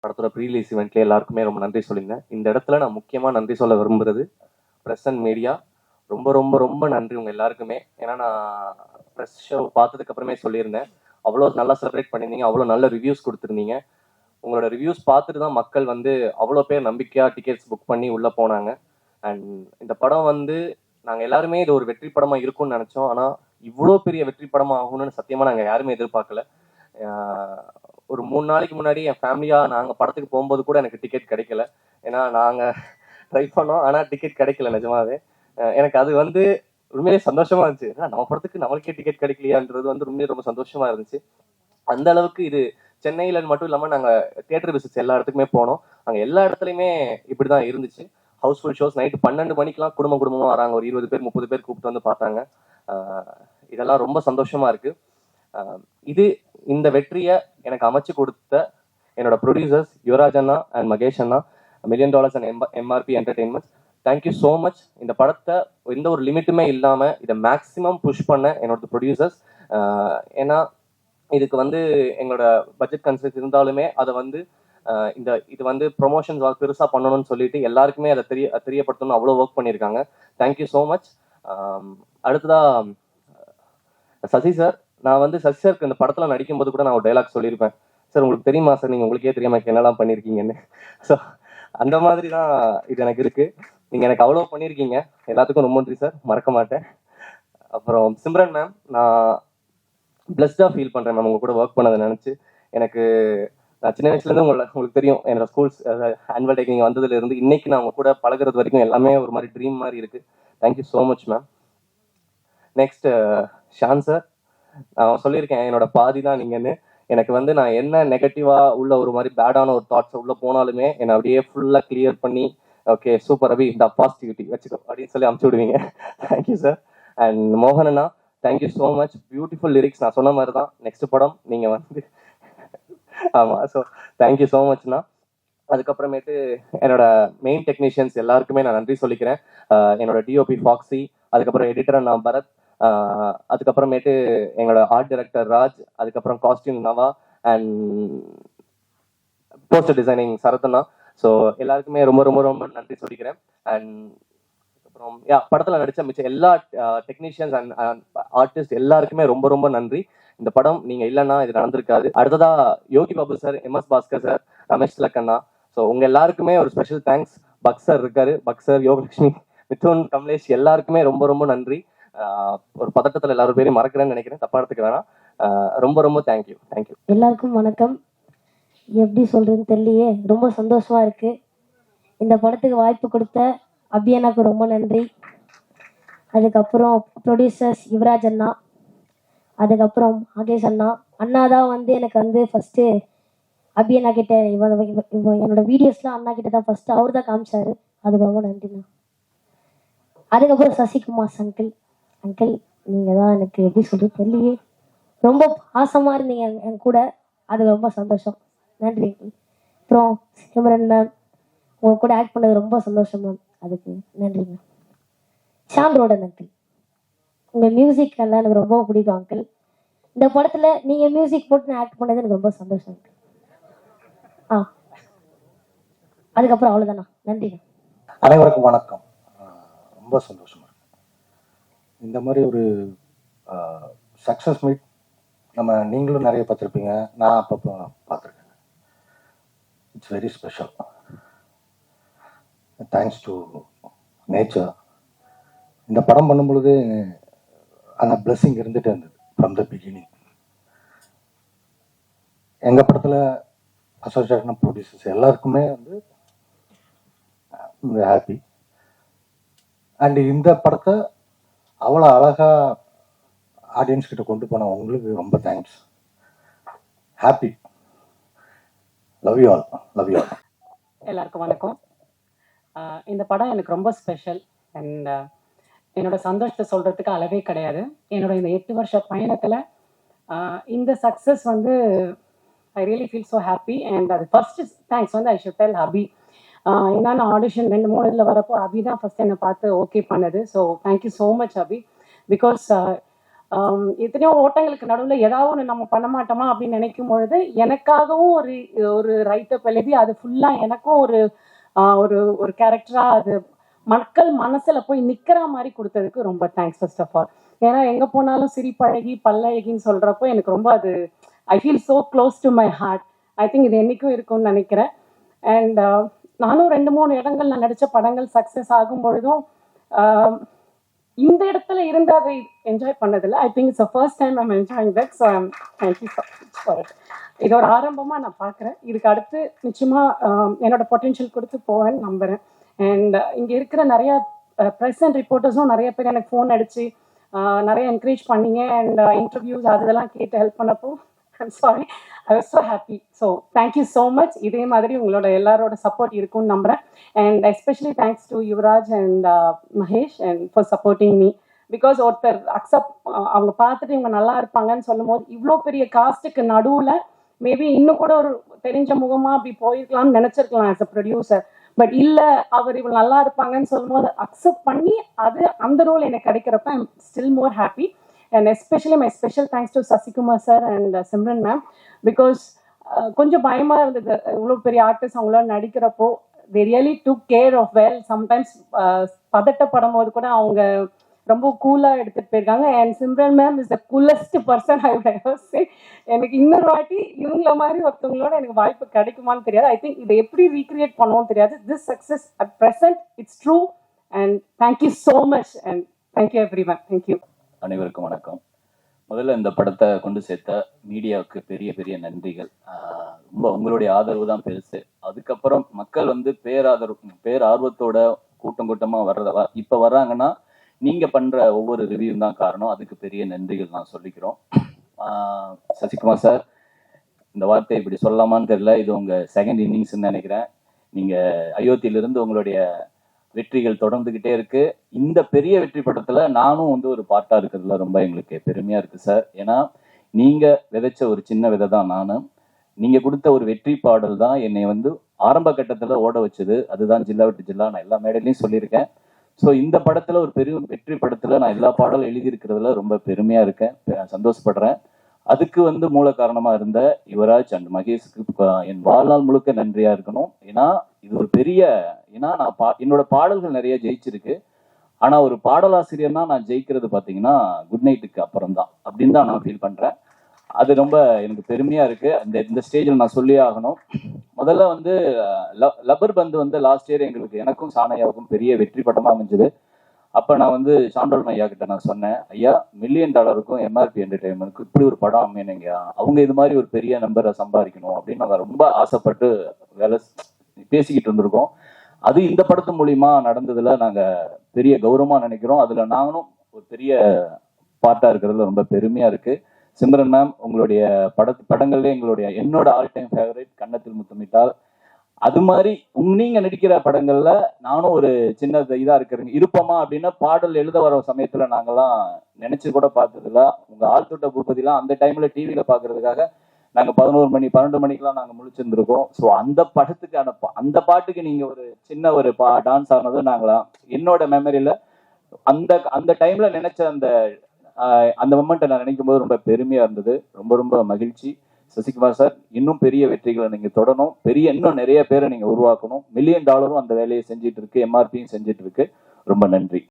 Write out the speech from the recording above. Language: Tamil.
படத்தோட ப்ரீலீஸ் ஈவெண்ட்ல எல்லாருக்குமே ரொம்ப நன்றி சொல்லியிருந்தேன். இந்த இடத்துல நான் முக்கியமாக நன்றி சொல்ல விரும்புறது ப்ரெஸ் அண்ட் மீடியா. ரொம்ப ரொம்ப ரொம்ப நன்றி உங்கள் எல்லாருக்குமே. ஏன்னா நான் ப்ரெஸ் ஷோ பார்த்ததுக்கு அப்புறமே சொல்லியிருந்தேன், அவ்வளோ நல்லா செலிப்ரேட் பண்ணியிருந்தீங்க, அவ்வளோ நல்ல ரிவ்யூஸ் கொடுத்துருந்தீங்க. உங்களோட ரிவ்யூஸ் பார்த்துட்டு தான் மக்கள் வந்து அவ்வளோ பேர் நம்பிக்கையாக டிக்கெட்ஸ் புக் பண்ணி உள்ளே போனாங்க. அண்ட் இந்த படம் வந்து நாங்கள் எல்லாருமே இது ஒரு வெற்றி படமாக இருக்கும்னு நினச்சோம். ஆனால் இவ்வளோ பெரிய வெற்றி படமாக ஆகும்னு சத்தியமாக நாங்கள் யாருமே எதிர்பார்க்கல. ஒரு 3 நாளைக்கு முன்னாடி என் ஃபேமிலியாக நாங்கள் படத்துக்கு போகும்போது கூட எனக்கு டிக்கெட் கிடைக்கல. ஏன்னா நாங்கள் ட்ரை பண்ணோம், ஆனால் டிக்கெட் கிடைக்கல நிஜமாவே. எனக்கு அது வந்து உண்மையிலேயே சந்தோஷமா இருந்துச்சு. நம்ம படத்துக்கு நம்மளுக்கே டிக்கெட் கிடைக்கலையான்றது வந்து உண்மையிலே ரொம்ப சந்தோஷமா இருந்துச்சு. அந்த அளவுக்கு இது சென்னையில் மட்டும் இல்லாமல் நாங்கள் தியேட்டர் விசிட்ஸ் எல்லா இடத்துக்குமே போனோம். அங்கே எல்லா இடத்துலையுமே இப்படி தான் இருந்துச்சு. ஹவுஸ்ஃபுல் ஷோஸ் நைட்டு 12 மணிக்கெலாம் குடும்பமாக வராங்க. ஒரு 20 பேர் 30 பேர் கூப்பிட்டு வந்து பார்த்தாங்க. இதெல்லாம் ரொம்ப சந்தோஷமா இருக்கு. இது இந்த வெற்றியை எனக்கு அமைச்சு கொடுத்த என்னோட ப்ரொடியூசர்ஸ் யுவராஜ் அண்ணா அண்ட் மகேஷ் அண்ணா, $1 million and MRP entertainments, thank you so much. இந்த படத்தை எந்த ஒரு லிமிட்டுமே இல்லாமல் இதை மேக்ஸிமம் புஷ் பண்ண என்னோட ப்ரொடியூசர்ஸ். ஏன்னா இதுக்கு வந்து எங்களோட பட்ஜெட் கன்செப்ட் இருந்தாலுமே அதை வந்து இது வந்து ப்ரொமோஷன்ஸ் பெருசாக பண்ணணும்னு சொல்லிட்டு எல்லாருக்குமே அதை தெரியப்படுத்தணும் அவ்வளோ ஒர்க் பண்ணியிருக்காங்க. Thank you so much. அடுத்ததா சசி சார், நான் வந்து சசி சாருக்கு இந்த படத்தில் நடிக்கும்போது கூட நான் ஒரு டைலாக் சொல்லியிருப்பேன், சார் உங்களுக்கு தெரியுமா சார் நீங்கள் உங்களுக்கே தெரியாம என்னெல்லாம் பண்ணியிருக்கீங்கன்னு. ஸோ அந்த மாதிரி தான் இது எனக்கு இருக்குது. நீங்கள் எனக்கு அவ்வளோ பண்ணியிருக்கீங்க, எல்லாத்துக்கும் ரொம்ப நன்றி சார், மறக்க மாட்டேன். அப்புறம் சிம்ரன் மேம், நான் பிளஸ்டாக ஃபீல் பண்ணுறேன் மேம் உங்கள் கூட ஒர்க் பண்ணதை நினச்சி. எனக்கு நான் சின்ன வயசுலேருந்து உங்களுக்கு தெரியும், என்னோட ஸ்கூல்ஸ் ஆனுவல் டேக்கு நீங்கள் வந்ததுலேருந்து இன்னைக்கு நான் உங்கள் கூட பழகிறது வரைக்கும் எல்லாமே ஒரு மாதிரி ட்ரீம் மாதிரி இருக்குது. Thank you so much ma'am. Next Shaan sir, நான் சொல்லியிருக்கேன் என்னோட பாதி தான் நீங்கன்னு. எனக்கு வந்து நான் என்ன நெகட்டிவாக உள்ள ஒரு மாதிரி பேடான ஒரு தாட்ஸ் உள்ளே போனாலுமே என்னை அப்படியே ஃபுல்லாக கிளியர் பண்ணி ஓகே சூப்பர் அபி இந்த பாசிட்டிவிட்டி வச்சுக்கோ அப்படின்னு சொல்லி அமுச்சு விடுவீங்க. Thank you sir. அண்ட் மோகனண்ணா, thank you so much. Beautiful lyrics. நான் சொன்ன மாதிரி தான் நெக்ஸ்ட் படம் நீங்கள் வந்து ஆமாம். ஸோ தேங்க்யூ ஸோ மச்ண்ணா. அதுக்கப்புறமேட்டு என்னோட மெயின் டெக்னீஷியன்ஸ் எல்லாருக்குமே நான் நன்றி சொல்லிக்கிறேன். என்னோட டிஓபி ஃபாக்ஸி, அதுக்கப்புறம் எடிட்டர் நான் பரத், அதுக்கப்புறமேட்டு எங்களோட ஆர்ட் டைரக்டர் ராஜ், அதுக்கப்புறம் costume Nava and poster designing சரத்னா. ஸோ எல்லாருக்குமே ரொம்ப ரொம்ப ரொம்ப நன்றி சொல்லிக்கிறேன். அண்ட் அப்புறம் படத்தில் நடித்த மிச்சம் எல்லா டெக்னீஷியன்ஸ் அண்ட் ஆர்டிஸ்ட் எல்லாருக்குமே ரொம்ப ரொம்ப நன்றி. இந்த படம் நீங்கள் இல்லைன்னா இது நடந்திருக்காது. அடுத்ததா Yogi Babu sir, MS Bhaskar sir, Ramesh திலக்கண்ணா, ஸோ உங்கள் எல்லாருக்குமே ஒரு ஸ்பெஷல் தேங்க்ஸ். பக் சார் இருக்காரு, பக் சார், யோகலட்சுமி, மிதுன், கமலேஷ் எல்லாருக்குமே ரொம்ப ரொம்ப நன்றி. ஒரு பதட்டத்தில் எல்லாரும் பேரையும் மறக்கிறேன்னு நினைக்கிறேன், தப்பா எடுத்துக்க வேணாம். ரொம்ப ரொம்ப தேங்க்யூ. தேங்க்யூ எல்லாருக்கும் வணக்கம். எப்படி சொல்றதுன்னு தெரியலையே, ரொம்ப சந்தோஷமா இருக்கு. இந்த படத்துக்கு வாய்ப்பு கொடுத்த அபியனாக்கு ரொம்ப நன்றி. அதுக்கப்புறம் ப்ரொடியூசர்ஸ் யுவராஜ் அண்ணா, அதுக்கப்புறம் மகேஷ் அண்ணா. அண்ணா தான் வந்து எனக்கு வந்து ஃபர்ஸ்ட் அபியனா கிட்ட என்னோட வீடியோஸ்லாம் அண்ணா கிட்ட தான் ஃபர்ஸ்ட் அவர் தான் காமிச்சாரு. அதுக்கு ரொம்ப நன்றிண்ணா. அதுக்கப்புறம் சசிகுமார் அங்கிள், அங்கிள் நீங்க தான் எனக்கு எப்படி சொல்றது தெரியலையே, ரொம்ப பாசமா இருந்தீங்க என் கூட, அது ரொம்ப சந்தோஷம். நன்றி. அப்புறம் சிம்ரன் மேம், உங்க கூட ஆக்ட் பண்ணது ரொம்ப சந்தோஷம் மேம், அதுக்கு நன்றி மேம். ஷான் ரோடன் அங்கிள், உங்க மியூசிக் எல்லாம் எனக்கு ரொம்ப பிடிக்கும் அங்கிள். இந்த படத்துல நீங்க மியூசிக் போட்டு ஆக்ட் பண்ணது எனக்கு ரொம்ப சந்தோஷம் அங்கிள். அதுக்கப்புறம் அவ்வளவுதானா, நன்றி. அனைவருக்கும் வணக்கம். ரொம்ப சந்தோஷமா இருக்கு இந்த மாதிரி ஒரு சக்ஸஸ் மீட். நம்ம நீங்களும் நிறைய பார்த்துருப்பீங்க, நான் அப்பப்போ பார்த்துருக்கேன். It's very special. Thanks to nature. இந்த படம் பண்ணும் பொழுது அந்த பிளெஸிங் இருந்துகிட்டே இருந்தது ஃப்ரம் த பிகினிங். எங்கள் படத்தில் அசோசியேஷன் ப்ரொடியூசர்ஸ் எல்லாருக்குமே வந்து ஹாப்பி. அண்ட் இந்த படத்தை அவ்வளோ அழகாக ஆடியன்ஸ் கிட்ட கொண்டு போன உங்களுக்கு ரொம்ப thanks. Happy. Love you all. Love you all. எல்லாருக்கும் வணக்கம். இந்த படம் எனக்கு ரொம்ப ஸ்பெஷல். அண்ட் என்னோட சந்தோஷத்தை சொல்கிறதுக்கு அளவே கிடையாது. என்னோட இந்த 8 வருஷ பயணத்தில் இந்த சக்ஸஸ் வந்து I really feel so happy. And அது ஃபர்ஸ்ட் தேங்க்ஸ் வந்து ஐ ஷுட் டெல் அபி. என்னென்ன ஆடிஷன் 2-3 இதில் வரப்போ அபி தான் ஃபர்ஸ்ட் என்னை பார்த்து ஓகே பண்ணது. So thank you so much Abhi. Because எத்தனையோ ஓட்டங்களுக்கு நடுவில் ஏதாவது ஒன்று நம்ம பண்ண மாட்டோமா அப்படின்னு நினைக்கும் பொழுது எனக்காகவும் ஒரு ஒரு ரைட்டப் எழுதி அது ஃபுல்லாக எனக்கும் ஒரு ஒரு ஒரு கேரக்டராக அது மக்கள் மனசில் போய் நிற்கிற மாதிரி கொடுத்ததுக்கு ரொம்ப தேங்க்ஸ் ஃபர்ஸ்ட் ஆஃப் ஆல். ஏன்னா எங்கே போனாலும் சிரிப்பழகி பல்லழகின்னு சொல்கிறப்போ எனக்கு ரொம்ப அது I feel so close to my heart. I think இது என்றைக்கும் இருக்கும்னு நினைக்கிறேன். அண்ட் நானும் 2-3 இடங்கள் நான் நடித்த படங்கள் சக்ஸஸ் ஆகும் பொழுதும் இந்த இடத்துல இருந்து அதை என்ஜாய் பண்ணதில்லை. I think it's first time I'm enjoying that. So I'm thank you so much for it. இது ஒரு ஆரம்பமாக நான் பார்க்குறேன். இதுக்கு அடுத்து நிச்சயமாக என்னோட பொட்டென்ஷியல் கொடுத்து போவேன்னு நம்புகிறேன். அண்ட் இங்கே இருக்கிற நிறைய ப்ரெஸ் அண்ட் ரிப்போர்ட்டர்ஸும் நிறைய பேர் எனக்கு ஃபோன் அடித்து நிறைய என்கரேஜ் பண்ணீங்க. அண்ட் இன்டர்வியூஸ் அதெல்லாம் கேட்டு ஹெல்ப் பண்ணப்போ I'm sorry, I was so happy. So thank you so much. இதே மாதிரி உங்களோட எல்லாரோட சப்போர்ட் இருக்கும்னு நம்புகிறேன். And especially thanks to Yuvraj and Mahesh and for supporting me. Because ஒருத்தர் அக்செப்ட் அவங்க பார்த்துட்டு இவங்க நல்லா இருப்பாங்கன்னு சொல்லும் போது இவ்வளோ பெரிய காஸ்ட்டுக்கு நடுவில் மேபி இன்னும் கூட ஒரு தெரிஞ்ச முகமாக அப்படி போயிருக்கலாம்னு நினச்சிருக்கலாம் ஆஸ் அ ப்ரொடியூசர். பட் இல்லை, அவர் இவ்வளோ நல்லா இருப்பாங்கன்னு சொல்லும் போது அக்செப்ட் பண்ணி அது அந்த ரோல் எனக்கு கிடைக்கிறப்ப I'm still more happy. And especially my special thanks to Sasikumar sir and Simran ma'am. Because கொஞ்சம் பயமாக இருந்தது இவ்வளோ பெரிய ஆர்டிஸ்ட் அவங்களோட நடிக்கிறப்போ. they really took care of well. Sometimes பதட்டப்படும் போது கூட அவங்க ரொம்ப கூலாக எடுத்துகிட்டு போயிருக்காங்க. And Simran ma'am is the coolest person I would ever say. எனக்கு இன்னொரு வாட்டி இவங்கள மாதிரி ஒருத்தவங்களோட எனக்கு வாய்ப்பு கிடைக்குமான்னு தெரியாது. ஐ திங்க் இதை எப்படி ரீக்ரியேட் பண்ணுவோம்னு தெரியாது. This success at present it's true. And thank you so much. And thank you every one. Thank you. அனைவருக்கும் வணக்கம். முதல்ல இந்த படத்தை கொண்டு சேர்த்த மீடியாவுக்கு பெரிய பெரிய நன்றிகள். ரொம்ப உங்களுடைய ஆதரவு தான் பெருசு. அதுக்கப்புறம் மக்கள் வந்து பேரார்வத்தோட கூட்டமாக வர்றதா இப்போ வர்றாங்கன்னா நீங்கள் பண்ணுற ஒவ்வொரு ரிவ்யூ தான் காரணம். அதுக்கு பெரிய நன்றிகள் நான் சொல்லிக்கிறோம். சசிகுமார் சார், இந்த வார்த்தை இப்படி சொல்லலாமான்னு தெரியல, இது உங்கள் செகண்ட் இன்னிங்ஸ்ன்னு நினைக்கிறேன். நீங்கள் அயோத்தியிலிருந்து உங்களுடைய வெற்றிகள் தொடர்ந்துக்கிட்டே இருக்கு. இந்த பெரிய வெற்றி படத்தில் நானும் வந்து ஒரு பார்ட்டாக இருக்கிறதுல ரொம்ப எங்களுக்கு பெருமையாக இருக்குது சார். ஏன்னா நீங்கள் விதைச்ச ஒரு சின்ன விதை தான் நானும். நீங்கள் கொடுத்த ஒரு வெற்றி பாடல் தான் என்னை வந்து ஆரம்ப கட்டத்தில் ஓட வச்சது. அதுதான் ஜில்லா விட்டு ஜில்லா. நான் எல்லா மேடையிலையும் சொல்லியிருக்கேன். ஸோ இந்த படத்தில் ஒரு பெரிய வெற்றி படத்தில் நான் எல்லா பாடலும் எழுதியிருக்கிறதுல ரொம்ப பெருமையாக இருக்கேன், சந்தோஷப்படுறேன். அதுக்கு வந்து மூல காரணமாக இருந்த யுவராஜ் அண்ட் மகேஷுக்கு என் வாழ்நாள் முழுக்க நன்றியாக இருக்கணும். ஏன்னா இது ஒரு பெரிய, ஏன்னா நான் என்னோட பாடல்கள் நிறைய ஜெயிச்சிருக்கு. ஆனால் ஒரு பாடலாசிரியர்னா நான் ஜெயிக்கிறது பார்த்தீங்கன்னா குட் நைட்டுக்கு அப்புறம் தான் அப்படின்னு தான் நான் ஃபீல் பண்ணுறேன். அது ரொம்ப எனக்கு பெருமையாக இருக்குது. இந்த ஸ்டேஜில் நான் சொல்லியே ஆகணும். முதல்ல வந்து லப்பர் பந்து வந்து லாஸ்ட் இயர் எனக்கும் சாணையாவுக்கும் பெரிய வெற்றி படமாக அமைஞ்சது. அப்போ நான் வந்து சாண்டோல் ஐயா கிட்ட நான் சொன்னேன், ஐயா $1 மில்லியன் எம்ஆர்பி என்டர்டைன்மெண்ட்க்கு இப்படி ஒரு படம் அமையணுங்க, அவங்க இது மாதிரி ஒரு பெரிய நம்பரை சம்பாதிக்கணும் அப்படின்னு நாங்கள் ரொம்ப ஆசைப்பட்டு பேசிக்கிட்டு இருந்திருக்கோம். அது இந்த படத்து மூலியமா நடந்ததுல நாங்கள் பெரிய கௌரவமாக நினைக்கிறோம். அதில் நாங்களும் ஒரு பெரிய பார்ட்டாக இருக்கிறதுல ரொம்ப பெருமையாக இருக்குது. சிம்ரன் மேம், உங்களுடைய படங்கள்ல என்னோட ஆல் டைம் ஃபேவரட் கன்னத்தில் முத்தமிட்டால். அது மாதிரி நீங்க நடிக்கிற படங்கள்ல நானும் ஒரு சின்ன இதா இருப்போமா அப்படின்னா பாடல் எழுத வர சமயத்துல நாங்கெல்லாம் நினைச்சு கூட பார்த்ததில்ல. உங்க ஆழ்த்தொட்ட பூபதிலாம் அந்த டைம்ல டிவியில பாக்குறதுக்காக நாங்க 11 மணி 12 மணிக்கெல்லாம் நாங்க முழிச்சிருந்திருக்கோம். ஸோ அந்த படத்துக்கான அந்த பாட்டுக்கு நீங்க ஒரு சின்ன ஒரு டான்ஸ் ஆனது நாங்களாம் என்னோட மெமரியில அந்த டைம்ல நினைச்ச அந்த மொமெண்ட்டை நான் நினைக்கும் போது ரொம்ப பெருமையா இருந்தது. ரொம்ப ரொம்ப மகிழ்ச்சி. சசிகுமார் சார், இன்னும் பெரிய வெற்றிகளை நீங்க தொடரணும். இன்னும் நிறைய பேரை நீங்க உருவாக்கணும். $1 மில்லியன் அந்த வேலையை செஞ்சுட்டு இருக்கு, எம்ஆர்பியும் செஞ்சுட்டு இருக்கு. ரொம்ப நன்றி.